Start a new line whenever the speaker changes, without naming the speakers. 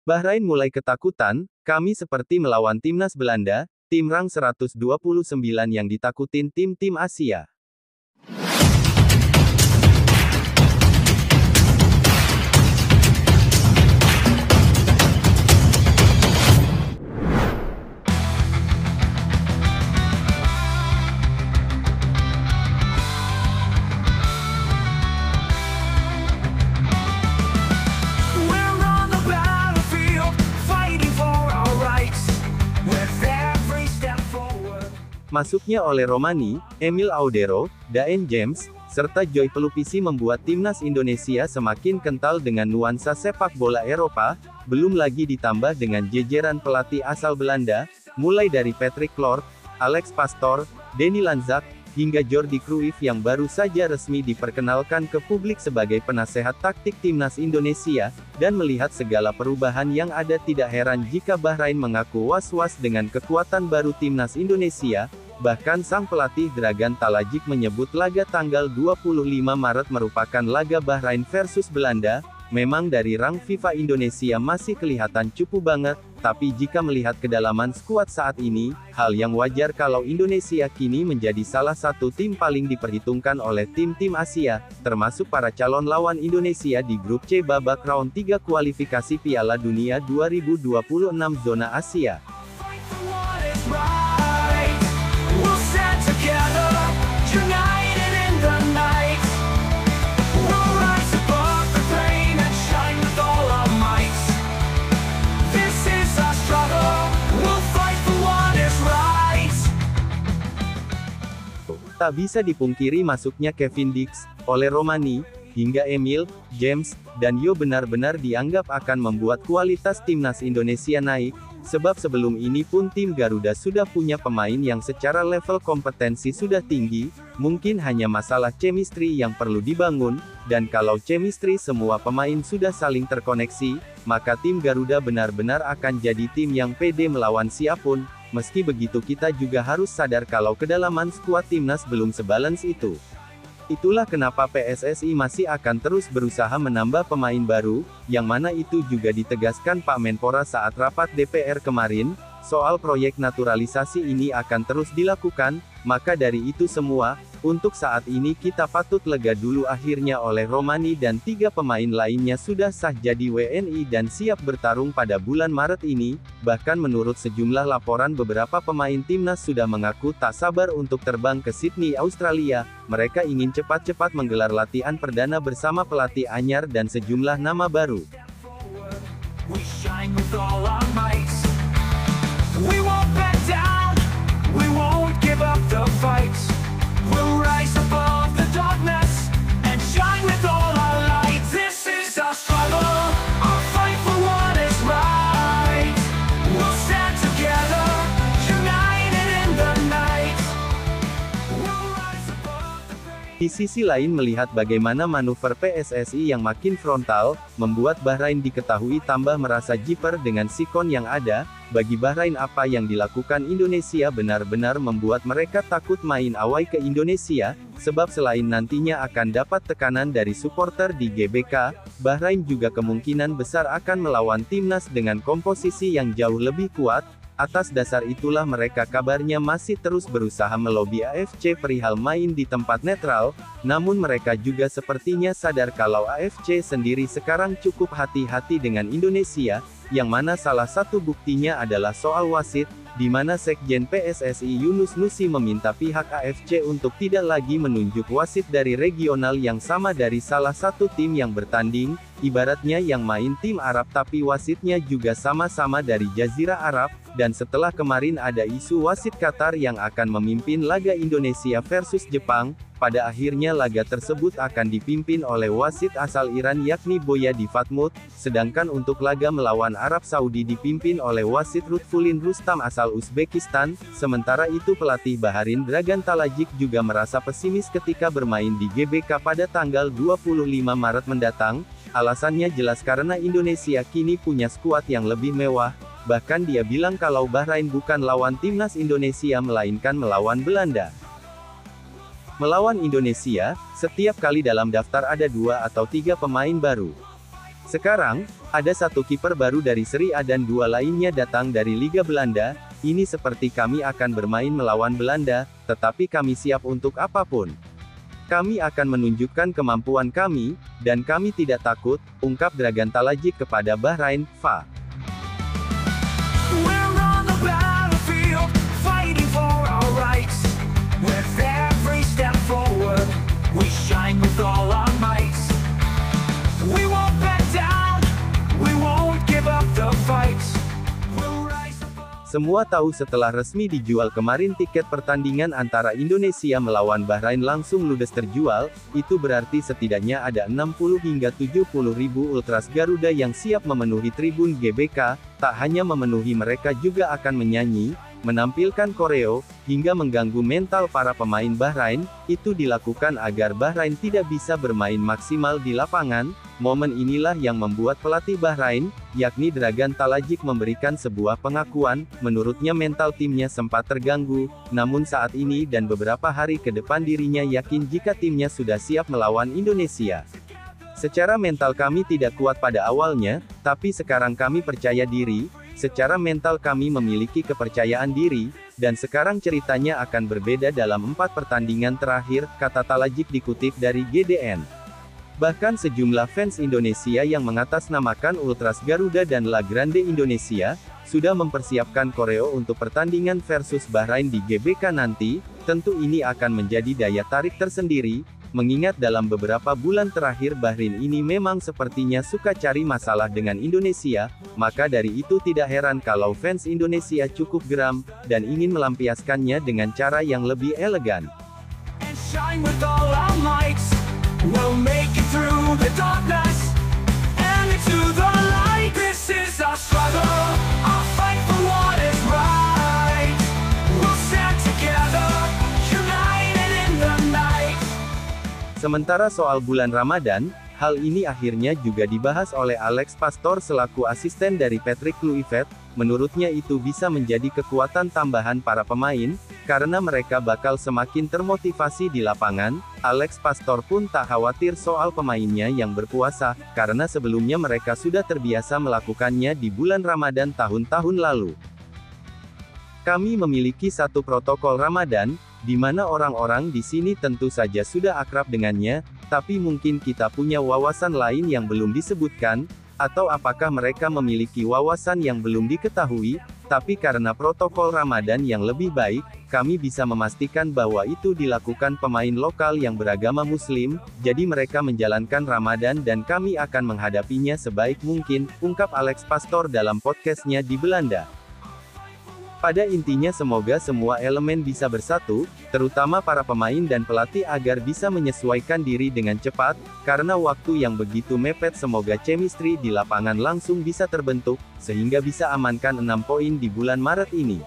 Bahrain mulai ketakutan, kami seperti melawan timnas Belanda, tim rang 129 yang ditakutin tim-tim Asia. Masuknya oleh Romani, Emil Audero, Daen James, serta Joy Pelupisi membuat timnas Indonesia semakin kental dengan nuansa sepak bola Eropa, belum lagi ditambah dengan jejeran pelatih asal Belanda, mulai dari Patrick Clort, Alex Pastoor, Denny Lanzak, hingga Jordi Cruyff yang baru saja resmi diperkenalkan ke publik sebagai penasehat taktik timnas Indonesia, dan melihat segala perubahan yang ada tidak heran jika Bahrain mengaku was-was dengan kekuatan baru timnas Indonesia. Bahkan sang pelatih Dragan Talajik menyebut laga tanggal 25 Maret merupakan laga Bahrain versus Belanda. Memang dari rang FIFA Indonesia masih kelihatan cupu banget, tapi jika melihat kedalaman skuad saat ini, hal yang wajar kalau Indonesia kini menjadi salah satu tim paling diperhitungkan oleh tim-tim Asia, termasuk para calon lawan Indonesia di grup C babak round 3 kualifikasi Piala Dunia 2026 zona Asia. Tak bisa dipungkiri masuknya Kevin Dix, oleh Romani, hingga Emil, James, dan Yo benar-benar dianggap akan membuat kualitas timnas Indonesia naik, sebab sebelum ini pun tim Garuda sudah punya pemain yang secara level kompetensi sudah tinggi, mungkin hanya masalah chemistry yang perlu dibangun, dan kalau chemistry semua pemain sudah saling terkoneksi, maka tim Garuda benar-benar akan jadi tim yang pede melawan siapapun. Meski begitu kita juga harus sadar kalau kedalaman skuad timnas belum sebalance itu. Itulah kenapa PSSI masih akan terus berusaha menambah pemain baru, yang mana itu juga ditegaskan Pak Menpora saat rapat DPR kemarin, soal proyek naturalisasi ini akan terus dilakukan, maka dari itu semua, untuk saat ini kita patut lega dulu akhirnya oleh Romani dan 3 pemain lainnya sudah sah jadi WNI dan siap bertarung pada bulan Maret ini, bahkan menurut sejumlah laporan beberapa pemain timnas sudah mengaku tak sabar untuk terbang ke Sydney, Australia, mereka ingin cepat-cepat menggelar latihan perdana bersama pelatih anyar dan sejumlah nama baru. We won't back down, we won't give up the fight. We'll rise above the darkness, and shine with all our light. This is our struggle, our fight for what is right. We'll stand together, united in the night. We'll rise above the pain. Di sisi lain melihat bagaimana manuver PSSI yang makin frontal, membuat Bahrain diketahui tambah merasa jiper dengan sikon yang ada. Bagi Bahrain apa yang dilakukan Indonesia benar-benar membuat mereka takut main away ke Indonesia, sebab selain nantinya akan dapat tekanan dari supporter di GBK, Bahrain juga kemungkinan besar akan melawan timnas dengan komposisi yang jauh lebih kuat. Atas dasar itulah mereka kabarnya masih terus berusaha melobi AFC perihal main di tempat netral, namun mereka juga sepertinya sadar kalau AFC sendiri sekarang cukup hati-hati dengan Indonesia, yang mana salah satu buktinya adalah soal wasit, di mana Sekjen PSSI Yunus Nusi meminta pihak AFC untuk tidak lagi menunjuk wasit dari regional yang sama dari salah satu tim yang bertanding, ibaratnya yang main tim Arab tapi wasitnya juga sama-sama dari Jazirah Arab, dan setelah kemarin ada isu wasit Qatar yang akan memimpin laga Indonesia versus Jepang, pada akhirnya laga tersebut akan dipimpin oleh wasit asal Iran yakni Boyadi Fatmut, sedangkan untuk laga melawan Arab Saudi dipimpin oleh wasit Lutfulin Rustam asal Uzbekistan, sementara itu pelatih Bahrain Dragan Talajik juga merasa pesimis ketika bermain di GBK pada tanggal 25 Maret mendatang, alasannya jelas karena Indonesia kini punya skuad yang lebih mewah, bahkan dia bilang kalau Bahrain bukan lawan timnas Indonesia melainkan melawan Belanda. Melawan Indonesia, setiap kali dalam daftar ada 2 atau 3 pemain baru.
Sekarang, ada satu kiper baru dari Serie A dan dua lainnya datang dari Liga Belanda. Ini seperti kami akan bermain melawan Belanda, tetapi kami siap untuk apapun. Kami akan menunjukkan kemampuan kami, dan kami tidak takut, ungkap Dragan Talajic kepada Bahrain, FA.
We're on the battlefield, fighting for our rights. With every step forward, we shine with all our might. We won't back down, we won't give up the fight. We'll rise above.
Semua tahu setelah resmi dijual kemarin tiket pertandingan antara Indonesia melawan Bahrain langsung ludes terjual, itu berarti setidaknya ada 60 hingga 70 ribu Ultras Garuda yang siap memenuhi tribun GBK. Tak hanya memenuhi, mereka juga akan menyanyi, menampilkan koreo, hingga mengganggu mental para pemain Bahrain. Itu dilakukan agar Bahrain tidak bisa bermain maksimal di lapangan. Momen inilah yang membuat pelatih Bahrain, yakni Dragan Talajic, memberikan sebuah pengakuan. Menurutnya mental timnya sempat terganggu, namun saat ini dan beberapa hari ke depan dirinya yakin jika timnya sudah siap melawan Indonesia. Secara mental kami tidak kuat pada awalnya, tapi sekarang kami percaya diri. Secara mental kami memiliki kepercayaan diri, dan sekarang ceritanya akan berbeda dalam 4 pertandingan terakhir, kata Talajic dikutip dari GDN. Bahkan sejumlah fans Indonesia yang mengatasnamakan Ultras Garuda dan La Grande Indonesia, sudah mempersiapkan koreo untuk pertandingan versus Bahrain di GBK nanti. Tentu ini akan menjadi daya tarik tersendiri, mengingat dalam beberapa bulan terakhir Bahrain ini memang sepertinya suka cari masalah dengan Indonesia. Maka dari itu tidak heran kalau fans Indonesia cukup geram, dan ingin melampiaskannya dengan cara yang lebih elegan.
And shine with all our might. We'll make it through the darkness and into the light. This is our struggle, our fight for what is right. We'll stand together, united in the night.
Sementara soal bulan Ramadan, hal ini akhirnya juga dibahas oleh Alex Pastor selaku asisten dari Patrick Kluivert. Menurutnya itu bisa menjadi kekuatan tambahan para pemain, karena mereka bakal semakin termotivasi di lapangan. Alex Pastor pun tak khawatir soal pemainnya yang berpuasa, karena sebelumnya mereka sudah terbiasa melakukannya di bulan Ramadan tahun-tahun lalu. Kami memiliki satu protokol Ramadan, di mana orang-orang di sini tentu saja sudah akrab dengannya, tapi mungkin kita punya wawasan lain yang belum disebutkan, atau apakah mereka memiliki wawasan yang belum diketahui, tapi karena protokol Ramadan yang lebih baik, kami bisa memastikan bahwa itu dilakukan pemain lokal yang beragama Muslim, jadi mereka menjalankan Ramadan dan kami akan menghadapinya sebaik mungkin, ungkap Alex Pastor dalam podcastnya di Belanda. Pada intinya semoga semua elemen bisa bersatu, terutama para pemain dan pelatih agar bisa menyesuaikan diri dengan cepat, karena waktu yang begitu mepet. Semoga chemistry di lapangan langsung bisa terbentuk, sehingga bisa amankan 6 poin di bulan Maret ini.